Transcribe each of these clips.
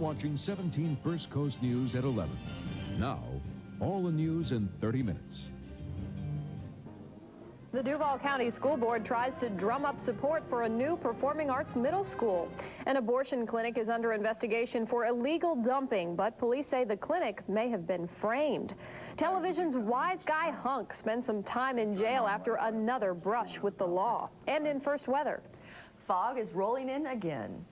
watching 17 First Coast News at 11. Now, all the news in 30 minutes. The Duval County School Board tries to drum up support for a new performing arts middle school. An abortion clinic is under investigation for illegal dumping, but police say the clinic may have been framed. Television's wise guy Hunk spent some time in jail after another brush with the law. And in first weather, fog is rolling in again.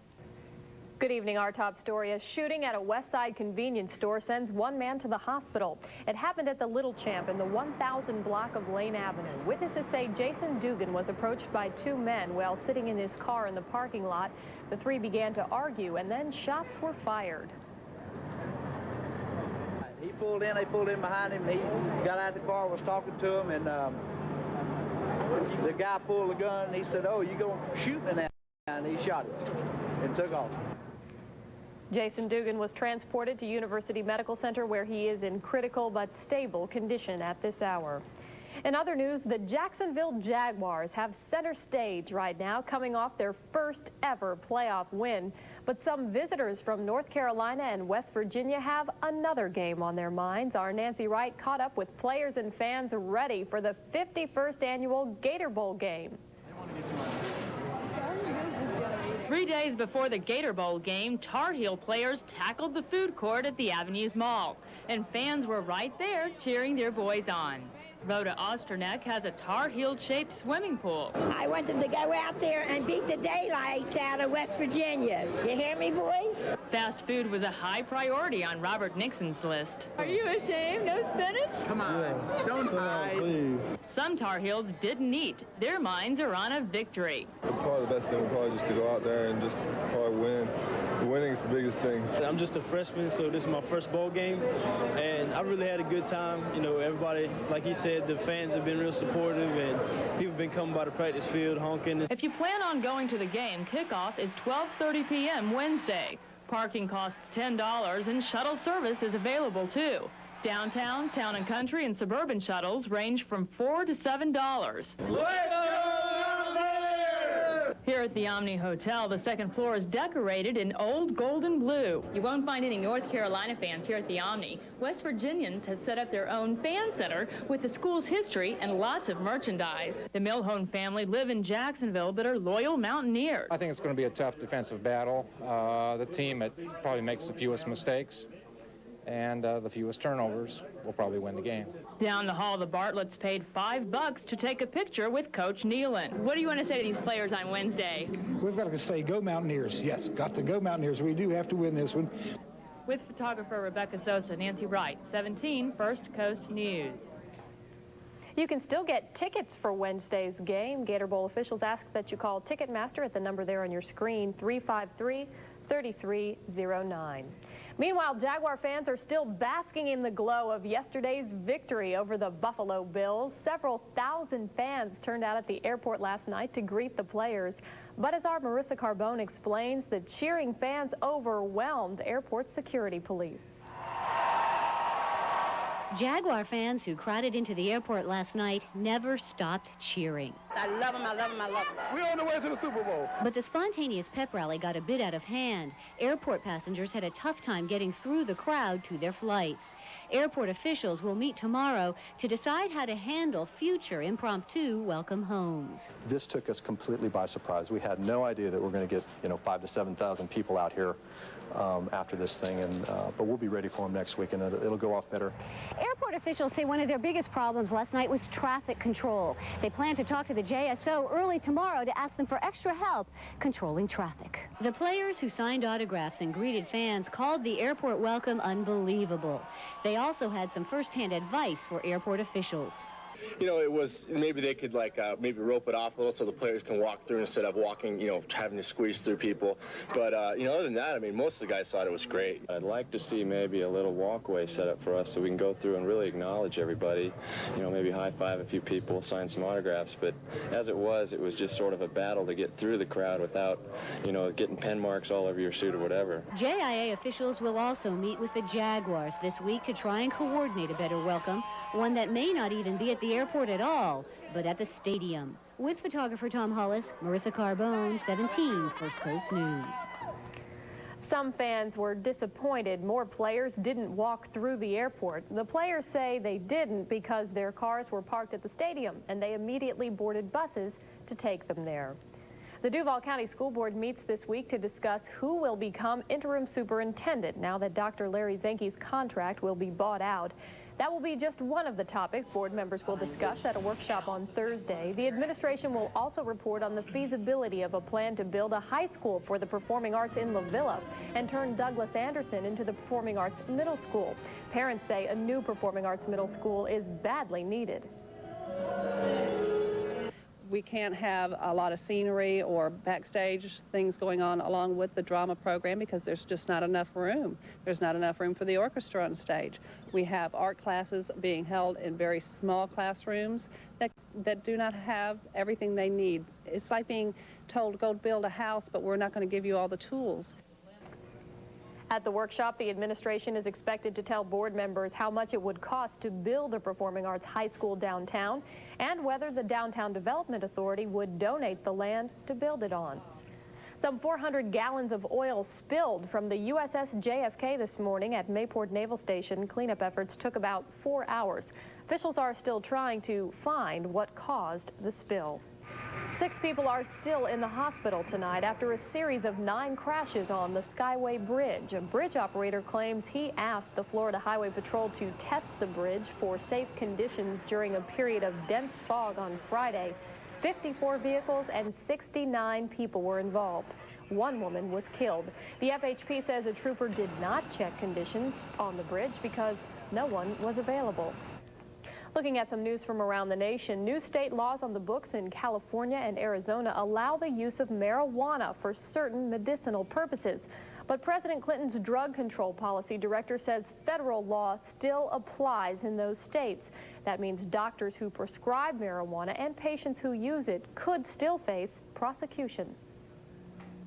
Good evening. Our top story: a shooting at a West Side convenience store sends one man to the hospital. It happened at the Little Champ in the 1000 block of Lane Avenue. Witnesses say Jason Dugan was approached by two men while sitting in his car in the parking lot. The three began to argue, and then shots were fired. He pulled in, they pulled in behind him. He got out of the car, was talking to him, and the guy pulled the gun, and he said, "Oh, you gonna shoot me now?" And he shot him and took off. Jason Dugan was transported to University Medical Center, where he is in critical but stable condition at this hour. In other news, the Jacksonville Jaguars have center stage right now, coming off their first ever playoff win. But some visitors from North Carolina and West Virginia have another game on their minds. Our Nancy Wright caught up with players and fans ready for the 51st annual Gator Bowl game. 3 days before the Gator Bowl game, Tar Heel players tackled the food court at the Avenues Mall, and fans were right there cheering their boys on. Rhoda Osterneck has a Tar Heel-shaped swimming pool. I wanted to go out there and beat the daylights out of West Virginia. You hear me, boys? Fast food was a high priority on Robert Nixon's list. Are you ashamed? No spinach? Come on, don't hide. Some Tar Heels didn't eat. Their minds are on a victory. Probably the best thing would probably just to go out there and just probably win. Winning's the biggest thing. I'm just a freshman, so this is my first bowl game, and I really had a good time. You know, everybody, like he said, the fans have been real supportive, and people have been coming by the practice field honking. If you plan on going to the game, kickoff is 12:30 p.m. Wednesday. Parking costs $10, and shuttle service is available too. Downtown, town and country, and suburban shuttles range from $4 to $7. Here at the Omni Hotel, the second floor is decorated in old gold and blue. You won't find any North Carolina fans here at the Omni. West Virginians have set up their own fan center with the school's history and lots of merchandise. The Milhone family live in Jacksonville but are loyal Mountaineers. I think it's going to be a tough defensive battle. The team that probably makes the fewest mistakes and the fewest turnovers will probably win the game. Down the hall, the Bartletts paid $5 to take a picture with Coach Nealon. What do you want to say to these players on Wednesday? We've got to say, go Mountaineers. Yes, got to go Mountaineers. We do have to win this one. With photographer Rebecca Sosa, Nancy Wright, 17 First Coast News. You can still get tickets for Wednesday's game. Gator Bowl officials ask that you call Ticketmaster at the number there on your screen, 353-3309. Meanwhile, Jaguar fans are still basking in the glow of yesterday's victory over the Buffalo Bills. Several thousand fans turned out at the airport last night to greet the players. But as our Marissa Carbone explains, the cheering fans overwhelmed airport security police. Jaguar fans who crowded into the airport last night never stopped cheering. I love them, I love them, I love them. We're on the way to the Super Bowl. But the spontaneous pep rally got a bit out of hand. Airport passengers had a tough time getting through the crowd to their flights. Airport officials will meet tomorrow to decide how to handle future impromptu welcome homes. This took us completely by surprise. We had no idea that we're going to get, 5,000 to 7,000 people out here after this thing, but we'll be ready for them next week, and it'll go off better. Airport officials say one of their biggest problems last night was traffic control. They plan to talk to the JSO early tomorrow to ask them for extra help controlling traffic. The players who signed autographs and greeted fans called the airport welcome unbelievable. They also had some first-hand advice for airport officials. It was maybe they could maybe rope it off a little so the players can walk through instead of walking, having to squeeze through people. But, other than that, most of the guys thought it was great. I'd like to see maybe a little walkway set up for us so we can go through and really acknowledge everybody, maybe high-five a few people, sign some autographs. But as it was just sort of a battle to get through the crowd without, getting pen marks all over your suit or whatever. JIA officials will also meet with the Jaguars this week to try and coordinate a better welcome, one that may not even be at the airport at all, but at the stadium. With photographer Tom Hollis, Marissa Carbone, 17 First Coast News. Some fans were disappointed more players didn't walk through the airport. The players say they didn't because their cars were parked at the stadium and they immediately boarded buses to take them there. The Duval County School Board meets this week to discuss who will become interim superintendent now that Dr. Larry Zenke's contract will be bought out. That will be just one of the topics board members will discuss at a workshop on Thursday. The administration will also report on the feasibility of a plan to build a high school for the performing arts in La Villa and turn Douglas Anderson into the performing arts middle school. Parents say a new performing arts middle school is badly needed. We can't have a lot of scenery or backstage things going on along with the drama program because there's just not enough room. There's not enough room for the orchestra on stage. We have art classes being held in very small classrooms that do not have everything they need. It's like being told, go build a house, but we're not going to give you all the tools. At the workshop, the administration is expected to tell board members how much it would cost to build a performing arts high school downtown and whether the Downtown Development Authority would donate the land to build it on. Some 400 gallons of oil spilled from the USS JFK this morning at Mayport Naval Station. Cleanup efforts took about 4 hours. Officials are still trying to find what caused the spill. 6 people are still in the hospital tonight after a series of 9 crashes on the Skyway Bridge. A bridge operator claims he asked the Florida Highway Patrol to test the bridge for safe conditions during a period of dense fog on Friday. 54 vehicles and 69 people were involved. 1 woman was killed. The FHP says a trooper did not check conditions on the bridge because no one was available. Looking at some news from around the nation, new state laws on the books in California and Arizona allow the use of marijuana for certain medicinal purposes. But President Clinton's drug control policy director says federal law still applies in those states. That means doctors who prescribe marijuana and patients who use it could still face prosecution.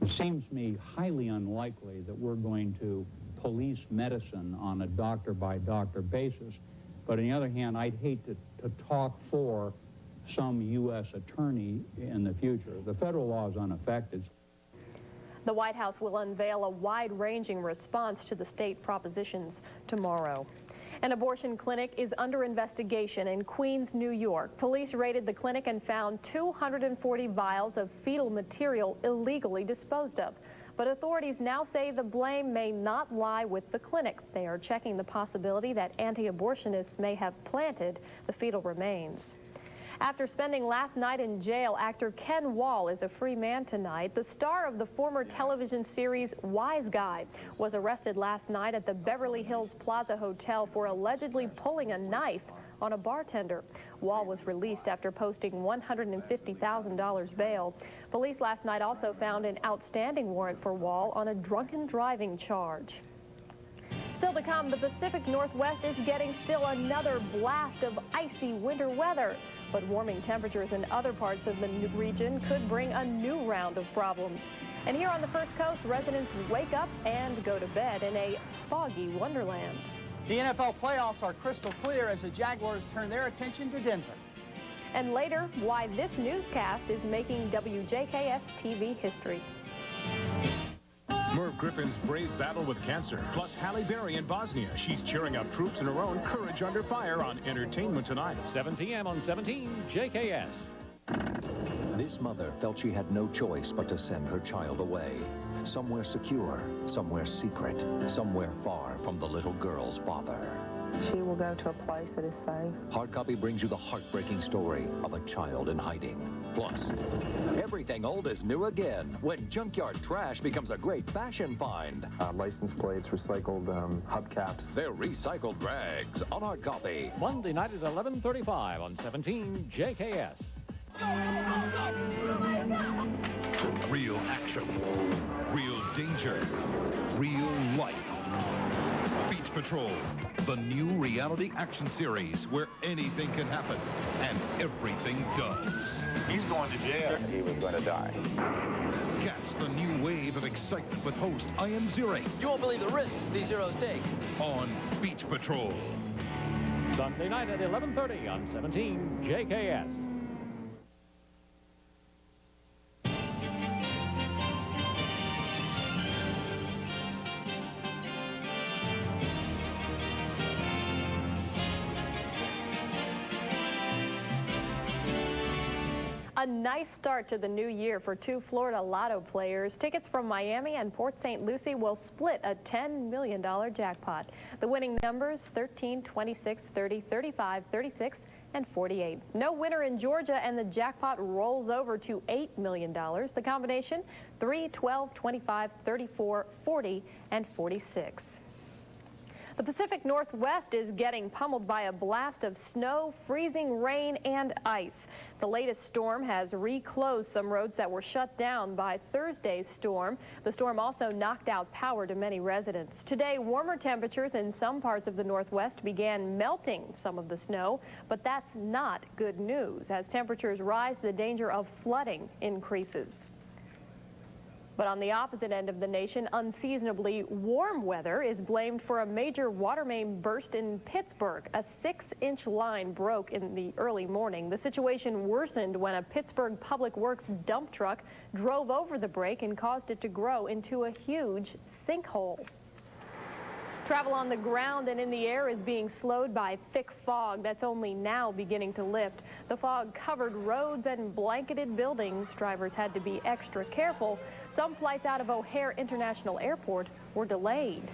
It seems to me highly unlikely that we're going to police medicine on a doctor-by-doctor basis. But on the other hand, I'd hate to talk for some U.S. attorney in the future. The federal law is unaffected. The White House will unveil a wide-ranging response to the state propositions tomorrow. An abortion clinic is under investigation in Queens, New York. Police raided the clinic and found 240 vials of fetal material illegally disposed of. But authorities now say the blame may not lie with the clinic. They are checking the possibility that anti-abortionists may have planted the fetal remains. After spending last night in jail, actor Ken Wall is a free man tonight. The star of the former television series Wise Guy was arrested last night at the Beverly Hills Plaza Hotel for allegedly pulling a knife on a bartender. Wall was released after posting $150,000 bail. Police last night also found an outstanding warrant for Wall on a drunken driving charge. Still to come, the Pacific Northwest is getting still another blast of icy winter weather. But warming temperatures in other parts of the region could bring a new round of problems. And here on the First Coast, residents wake up and go to bed in a foggy wonderland. The NFL playoffs are crystal clear as the Jaguars turn their attention to Denver. And later, why this newscast is making WJKS-TV history. Merv Griffin's brave battle with cancer, plus Halle Berry in Bosnia. She's cheering up troops in her own Courage Under Fire on Entertainment Tonight. 7 p.m. on 17 JKS. This mother felt she had no choice but to send her child away. Somewhere secure, somewhere secret, somewhere far from the little girl's father. She will go to a place that is safe. Hard Copy brings you the heartbreaking story of a child in hiding. Plus, everything old is new again when junkyard trash becomes a great fashion find. License plates, recycled hubcaps. They're recycled rags on Hard Copy. Monday night at 11:35 on 17 JKS. Real action, real danger, real life. Beach Patrol, the new reality action series where anything can happen and everything does. He's going to jail. He was going to die. Catch the new wave of excitement with host Ian Ziering. You won't believe the risks these heroes take. On Beach Patrol. Sunday night at 11:30 on 17 JKS. A nice start to the new year for two Florida Lotto players. Tickets from Miami and Port St. Lucie will split a $10 million jackpot. The winning numbers 13, 26, 30, 35, 36, and 48. No winner in Georgia, and the jackpot rolls over to $8 million. The combination 3, 12, 25, 34, 40, and 46. The Pacific Northwest is getting pummeled by a blast of snow, freezing rain, and ice. The latest storm has reclosed some roads that were shut down by Thursday's storm. The storm also knocked out power to many residents. Today, warmer temperatures in some parts of the Northwest began melting some of the snow, but that's not good news. As temperatures rise, the danger of flooding increases. But on the opposite end of the nation, unseasonably warm weather is blamed for a major water main burst in Pittsburgh. A 6-inch line broke in the early morning. The situation worsened when a Pittsburgh Public Works dump truck drove over the break and caused it to grow into a huge sinkhole. Travel on the ground and in the air is being slowed by thick fog that's only now beginning to lift. The fog covered roads and blanketed buildings. Drivers had to be extra careful. Some flights out of O'Hare International Airport were delayed.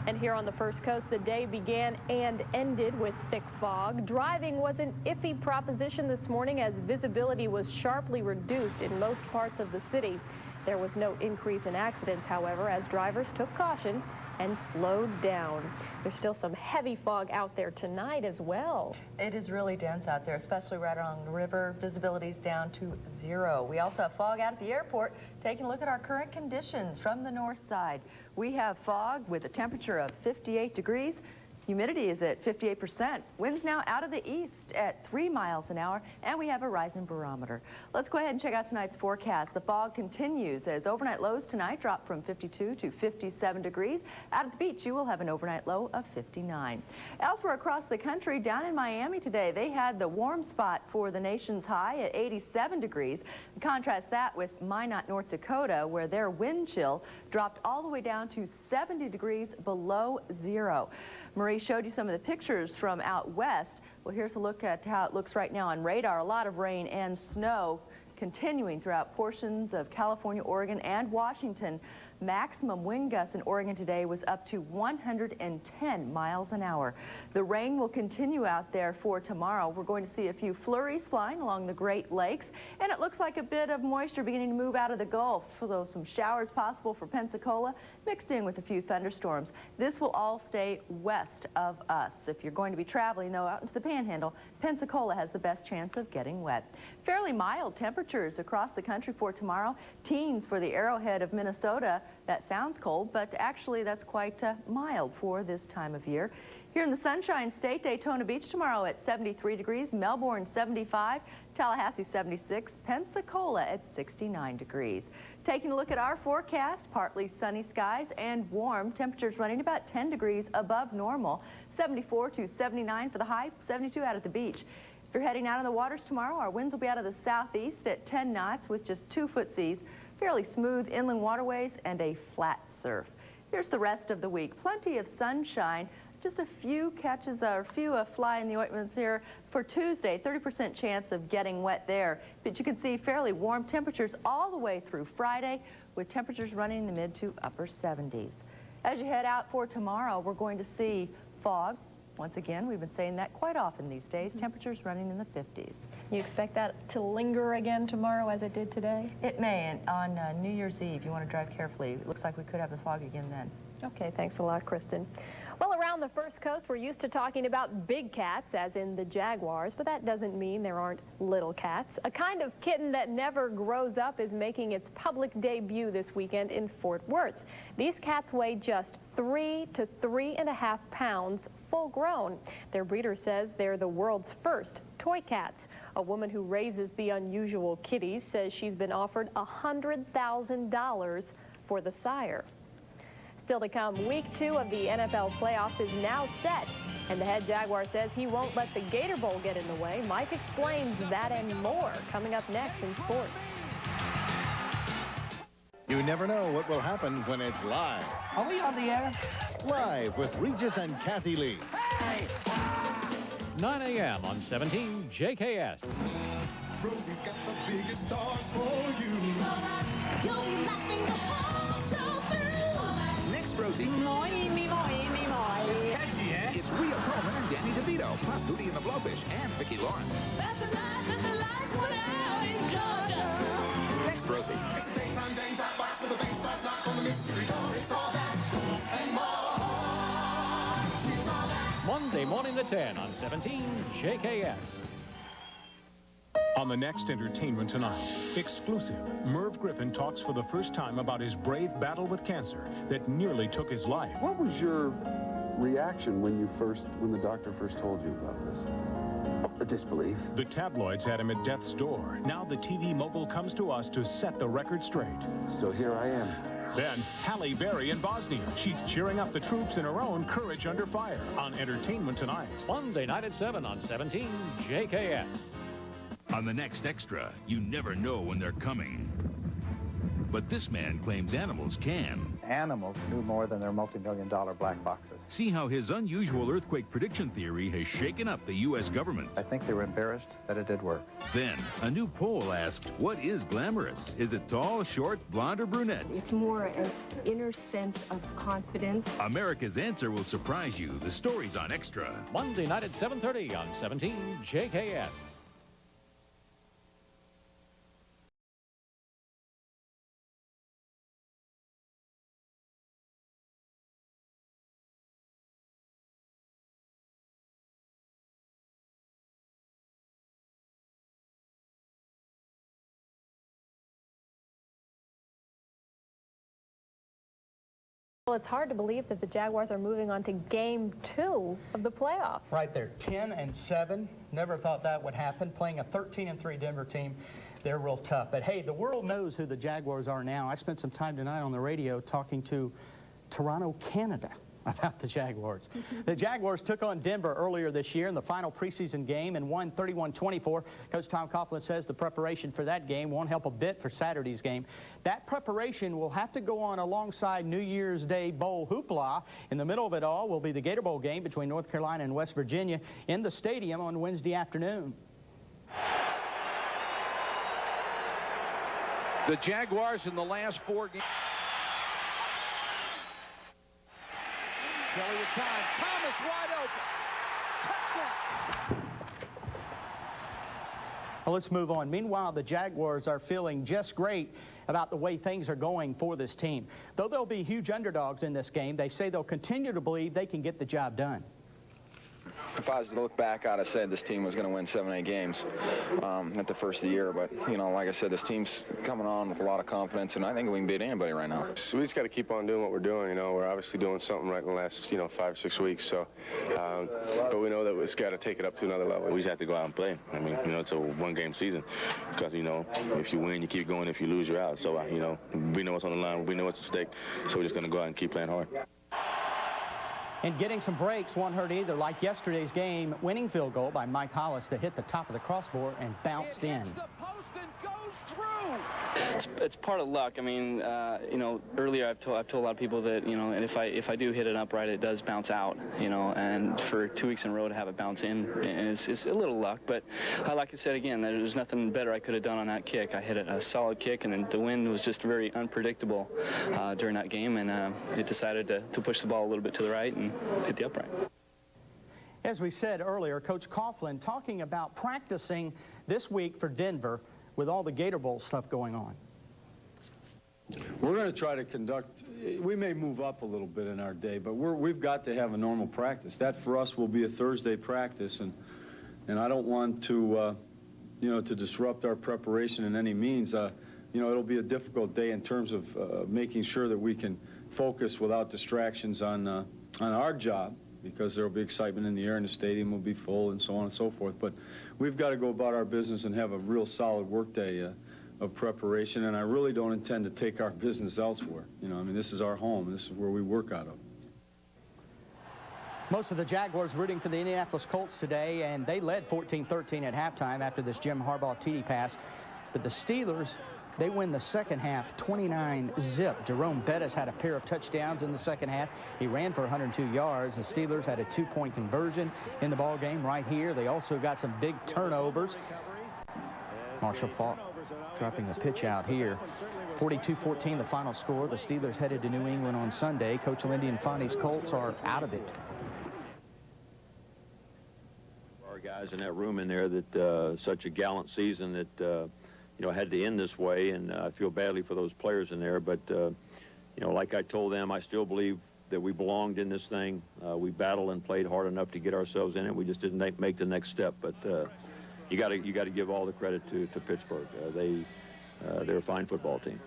And here on the First Coast, the day began and ended with thick fog. Driving was an iffy proposition this morning as visibility was sharply reduced in most parts of the city. There was no increase in accidents, however, as drivers took caution and slowed down. There's still some heavy fog out there tonight as well. It is really dense out there, especially right along the river. Visibility's down to 0. We also have fog out at the airport. Taking a look at our current conditions from the north side. We have fog with a temperature of 58 degrees. Humidity is at 58%. Winds now out of the east at 3 miles an hour, and we have a rising barometer. Let's go ahead and check out tonight's forecast. The fog continues as overnight lows tonight drop from 52 to 57 degrees. Out at the beach, you will have an overnight low of 59. Elsewhere across the country, down in Miami today, they had the warm spot for the nation's high at 87 degrees. Contrast that with Minot, North Dakota, where their wind chill dropped all the way down to 70 degrees below 0. Marie showed you some of the pictures from out west. Well, here's a look at how it looks right now on radar. A lot of rain and snow continuing throughout portions of California, Oregon, and Washington. Maximum wind gusts in Oregon today was up to 110 miles an hour. The rain will continue out there for tomorrow. We're going to see a few flurries flying along the Great Lakes, and it looks like a bit of moisture beginning to move out of the Gulf. So some showers possible for Pensacola, mixed in with a few thunderstorms. This will all stay west of us. If you're going to be traveling, though, out into the Panhandle, Pensacola has the best chance of getting wet. Fairly mild temperatures across the country for tomorrow. Teens for the Arrowhead of Minnesota. That sounds cold, but actually that's quite mild for this time of year. Here in the Sunshine State, Daytona Beach tomorrow at 73 degrees, Melbourne 75, Tallahassee 76, Pensacola at 69 degrees. Taking a look at our forecast, partly sunny skies and warm. Temperatures running about 10 degrees above normal, 74 to 79 for the high, 72 out at the beach. If you're heading out on the waters tomorrow, our winds will be out of the southeast at 10 knots with just 2-foot seas. Fairly smooth inland waterways and a flat surf. Here's the rest of the week. Plenty of sunshine. Just a few catches or a few fly in the ointments here for Tuesday. 30% chance of getting wet there. But you can see fairly warm temperatures all the way through Friday with temperatures running in the mid to upper 70s. As you head out for tomorrow, we're going to see fog. Once again, we've been saying that quite often these days. Temperatures running in the 50s. You expect that to linger again tomorrow as it did today? It may, and on New Year's Eve, you want to drive carefully. It looks like we could have the fog again then. Okay, thanks a lot, Kristen. Well, around the First Coast, we're used to talking about big cats, as in the jaguars, but that doesn't mean there aren't little cats. A kind of kitten that never grows up is making its public debut this weekend in Fort Worth. These cats weigh just 3 to 3.5 pounds full grown. Their breeder says they're the world's first toy cats. A woman who raises the unusual kitties says she's been offered $100,000 for the sire. Still to come, week 2 of the NFL playoffs is now set, and the head Jaguar says he won't let the Gator Bowl get in the way. Mike explains that and more coming up next in sports. You never know what will happen when it's live. Are we on the air? Live with Regis and Kathy Lee. Hey! 9 a.m. on 17 JKS. Rosie's got the biggest stars for you. You'll be laughing the whole show through. Next, Rosie. Moi. It's Rhea Perlman and Danny DeVito, plus Hootie and the Blowfish and Vicki Lawrence. That's the lights went out in Georgia. Next, Rosie. It's a daytime dang box with a bang starts knock on the mystery door. It's all that and more. She's all that. Monday morning at 10 on 17 JKS. On the next Entertainment Tonight, exclusive, Merv Griffin talks for the first time about his brave battle with cancer that nearly took his life. What was your reaction when the doctor first told you about this? Disbelief. The tabloids had him at death's door. Now the TV mogul comes to us to set the record straight. So here I am. Then Halle Berry in Bosnia. She's cheering up the troops in her own Courage Under Fire on Entertainment Tonight. Monday night at 7 on 17 JKS. On the next Extra, you never know when they're coming. But this man claims animals can. Animals knew more than their multi-million-dollar black boxes. See how his unusual earthquake prediction theory has shaken up the U.S. government. I think they were embarrassed that it did work. Then, a new poll asked, what is glamorous? Is it tall, short, blonde, or brunette? It's more an inner sense of confidence. America's answer will surprise you. The story's on Extra. Monday night at 7:30 on 17 JKS. Well, it's hard to believe that the Jaguars are moving on to Game 2 of the playoffs. Right there, 10-7. Never thought that would happen. Playing a 13-3 Denver team, they're real tough. But hey, the world knows who the Jaguars are now. I spent some time tonight on the radio talking to Toronto, Canada, about the Jaguars. The Jaguars took on Denver earlier this year in the final preseason game and won 31-24. Coach Tom Coughlin says the preparation for that game won't help a bit for Saturday's game. That preparation will have to go on alongside New Year's Day Bowl hoopla. In the middle of it all will be the Gator Bowl game between North Carolina and West Virginia in the stadium on Wednesday afternoon. The Jaguars in the last 4 games. Kelly with time. Thomas wide open. Touchdown. Well, let's move on. Meanwhile, the Jaguars are feeling just great about the way things are going for this team. Though they'll be huge underdogs in this game, they say they'll continue to believe they can get the job done. If I was to look back, I'd have said this team was going to win 7-8 games at the first of the year. But, you know, like I said, this team's coming on with a lot of confidence, and I think we can beat anybody right now. So we just got to keep on doing what we're doing. You know, we're obviously doing something right in the last, 5 or 6 weeks. So, but we know that we've got to take it up to another level. We just have to go out and play. I mean, it's a one-game season because, if you win, you keep going. If you lose, you're out. So, we know what's on the line. We know what's at stake. So we're just going to go out and keep playing hard. And getting some breaks won't hurt either, like yesterday's game, winning field goal by Mike Hollis that hit the top of the crossbar and bounced in. It's part of luck. I mean, earlier I've told a lot of people that, and if I do hit it upright, it does bounce out, and for 2 weeks in a row to have it bounce in is a little luck. But like I said again, there's nothing better I could have done on that kick. I hit a solid kick, and then the wind was just very unpredictable during that game, and it decided to push the ball a little bit to the right and hit the upright. As we said earlier, Coach Coughlin talking about practicing this week for Denver with all the Gator Bowl stuff going on. We're going to try to conduct, we may move up a little bit in our day, but we've got to have a normal practice. That for us will be a Thursday practice, and I don't want to, to disrupt our preparation in any means. It'll be a difficult day in terms of making sure that we can focus without distractions on our job, because there will be excitement in the air and the stadium will be full and so on and so forth. But we've got to go about our business and have a real solid work day of preparation, and I really don't intend to take our business elsewhere. This is our home, and this is where we work out of. Most of the Jaguars rooting for the Indianapolis Colts today, and they led 14-13 at halftime after this Jim Harbaugh TD pass. But the Steelers, they win the second half 29-zip. Jerome Bettis had a pair of touchdowns in the second half. He ran for 102 yards. The Steelers had a 2-point conversion in the ball game right here. They also got some big turnovers. Marshall Falk dropping the pitch out here. 42-14 the final score. The Steelers headed to New England on Sunday. Coach Lindy and Fonnie's Colts are out of it. Our guys in that room in there that such a gallant season that you know, had to end this way, and I feel badly for those players in there, but you know, like I told them, I still believe that we belonged in this thing. We battled and played hard enough to get ourselves in it. We just didn't make the next step, but you got to give all the credit to Pittsburgh. They're a fine football team.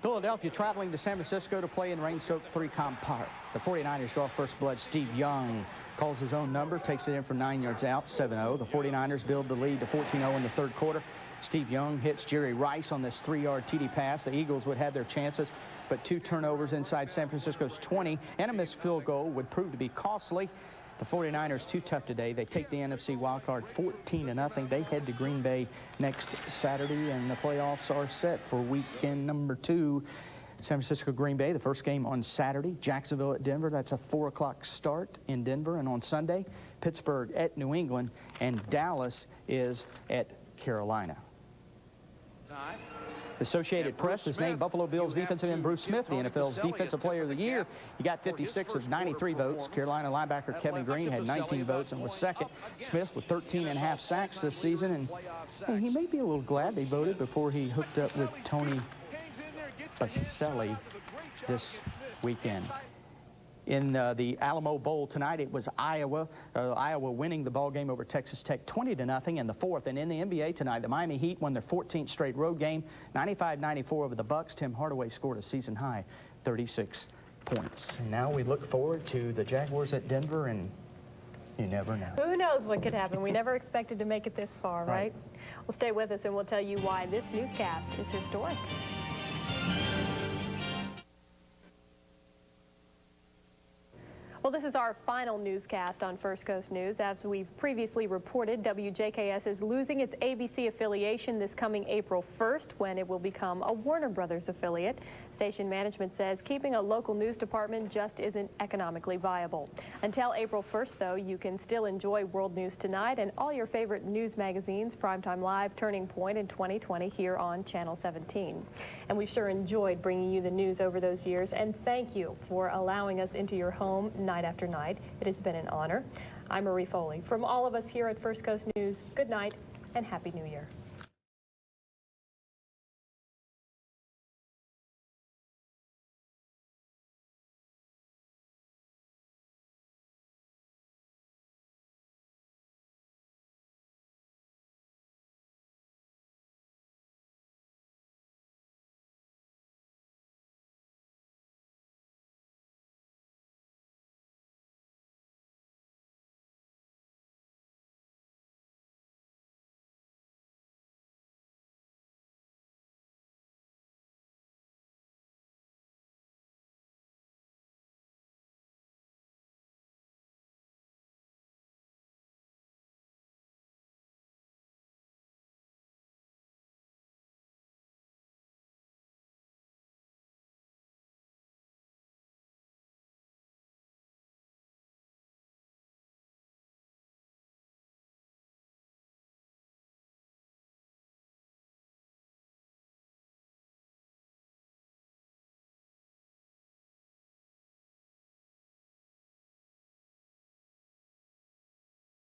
Philadelphia traveling to San Francisco to play in rain-soaked 3Com Park. The 49ers draw first blood. Steve Young calls his own number, takes it in from 9 yards out, 7-0. The 49ers build the lead to 14-0 in the third quarter. Steve Young hits Jerry Rice on this 3-yard TD pass. The Eagles would have their chances, but 2 turnovers inside San Francisco's 20, and a missed field goal would prove to be costly. The 49ers too tough today. They take the NFC wildcard 14-0. They head to Green Bay next Saturday, and the playoffs are set for weekend number 2. San Francisco, Green Bay, the first game on Saturday. Jacksonville at Denver. That's a 4 o'clock start in Denver. And on Sunday, Pittsburgh at New England, and Dallas is at Carolina. The Associated Press has named Buffalo Bills defensive end Bruce Smith the NFL's Defensive Player of the Year. He got 56 of 93 votes. Carolina linebacker Kevin Green had 19 votes and was second. Smith with 13.5 sacks this season, and he may be a little glad they voted before he hooked up with Tony Baselli this weekend. In the Alamo Bowl tonight, it was Iowa winning the ball game over Texas Tech 20-0 in the fourth. And in the NBA tonight, the Miami Heat won their 14th straight road game, 95-94 over the Bucks. Tim Hardaway scored a season-high 36 points. And now we look forward to the Jaguars at Denver, and you never know. Who knows what could happen? We never expected to make it this far, right? Well, stay with us, and we'll tell you why this newscast is historic. Well, this is our final newscast on First Coast News. As we've previously reported, WJKS is losing its ABC affiliation this coming April 1st when it will become a Warner Brothers affiliate. Station management says keeping a local news department just isn't economically viable. Until April 1st, though, you can still enjoy World News Tonight and all your favorite news magazines, Primetime Live, Turning Point in 2020 here on Channel 17. And we've sure enjoyed bringing you the news over those years, and thank you for allowing us into your home night after night. It has been an honor. I'm Marie Foley. From all of us here at First Coast News, good night and Happy New Year.